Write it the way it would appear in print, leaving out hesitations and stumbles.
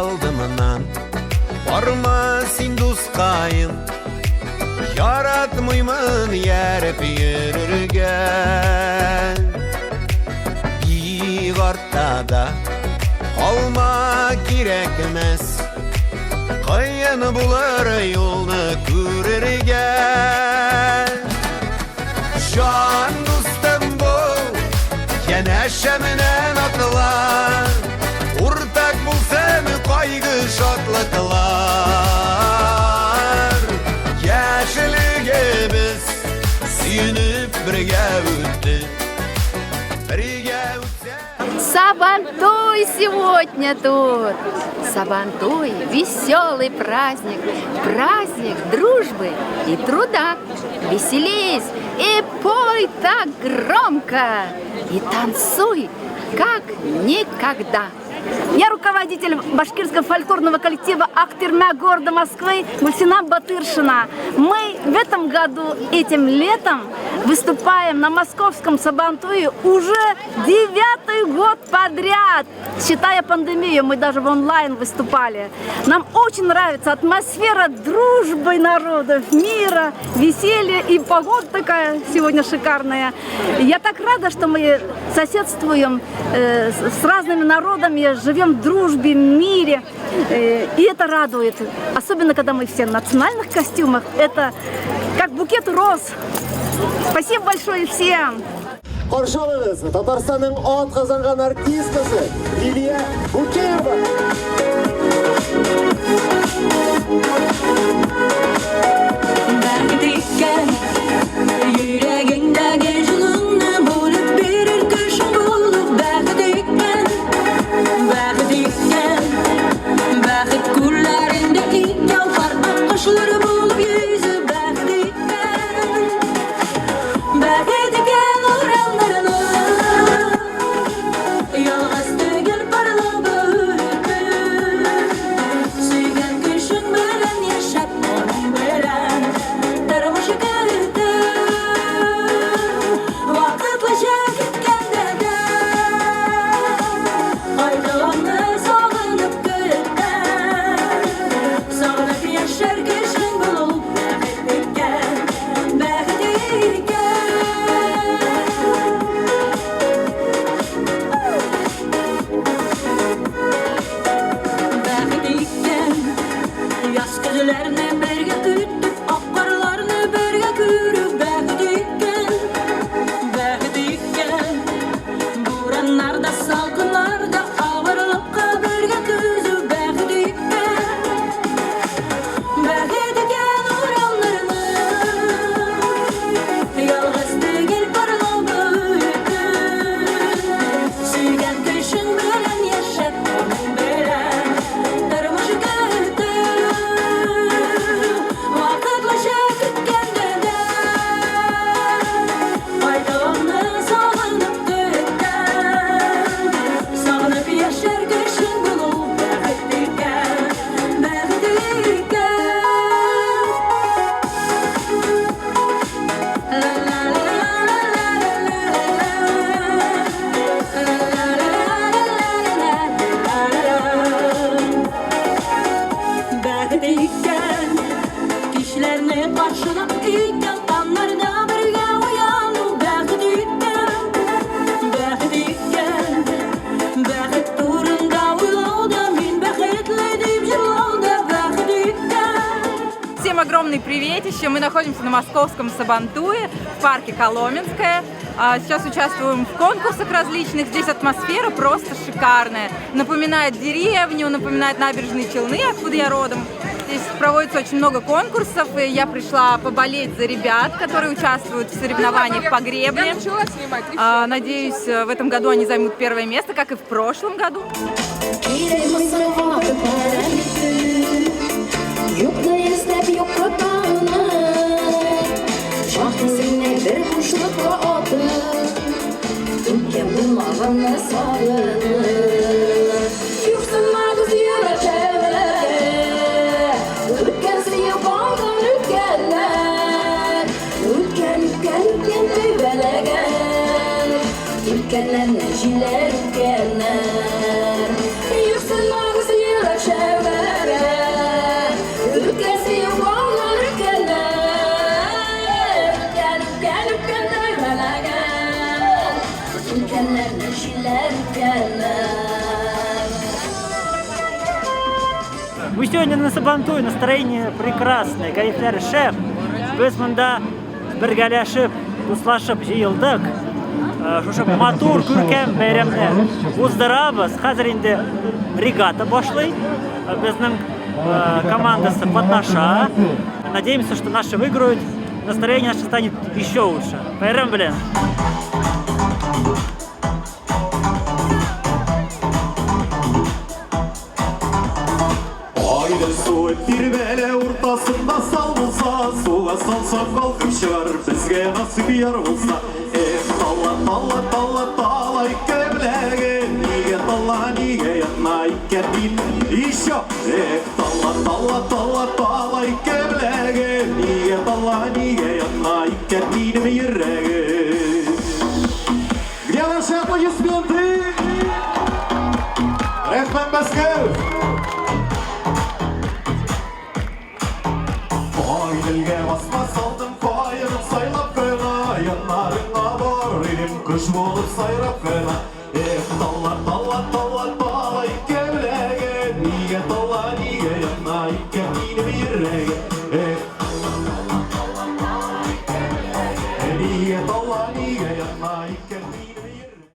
aldımdan. Varma sin duskayın, yaratmıyımın yerip yürürgen. Bir ortada kalmak gerekmez, kayın bular yolunu görürgen. Can dostum bul, yeneşeminen atılar, ortak bulsam kaygı şatlıklar. Yaşılığı biz suyunub birge o'tdi, birge o'tsa. Сабантуй сегодня тут. Сабантуй – веселый праздник, праздник дружбы и труда. Веселись и пой так громко, и танцуй, как никогда. Я руководитель башкирского фольклорного коллектива «Актырма» города Москвы Гульсина Батыршина. Мы в этом году, этим летом, выступаем на московском Сабантуе уже 9-й год подряд. Считая пандемию, мы даже в онлайн выступали. Нам очень нравится атмосфера дружбы народов, мира, веселья, и погода такая сегодня шикарная. Я так рада, что мы соседствуем с разными народами, живем в дружбе, в мире, и это радует. Особенно, когда мы все в национальных костюмах, это как букет роз. Спасибо большое всем! Qarşı alыңыз, Татарстанның ат қазанған артисткасы Лилия Букеева. Всем огромный приветище! Мы находимся на московском Сабантуе в парке Коломенское. Сейчас участвуем в конкурсах различных. Здесь атмосфера просто шикарная. Напоминает деревню, напоминает набережные Челны, откуда я родом. Здесь проводится очень много конкурсов, и я пришла поболеть за ребят, которые участвуют в соревнованиях по гребле. Надеюсь, в этом году они займут первое место, как и в прошлом году. Ülkenler, neciler, ülkenler. Yüksün ağzı yıraşır. Мы сегодня на Сабантуй, настроение прекрасное, кайфлер шеф. Біз мұнда біргәләшіп, дуслашып жиылдық. Шушы матур күркәм бәйрәмне уздырабыз. Хәзер инде регата башлый. Безнең командасы катнаша. Надеемся, что наши выиграют. Настроение наше станет еще лучше. Бәйрәм белән. Su tirmele ortasında sal bulsa, suğa salsa kalkıp çıkar, bizge nasip yar bulsa. Talla talla talla talla ikemlege, nige talla nige yanma iketin işo. Talla talla talla talla ikemlege, nige talla nige yanma iketin yüreğe. Где ваши аплодисменты? Рехман Басков! Dilge basma saldım koyarım saylap kına yanlarına var elim kuş bulup sayrap kına Dallar dallar dallar dallar ikevlege Nige dallar nige yanına ike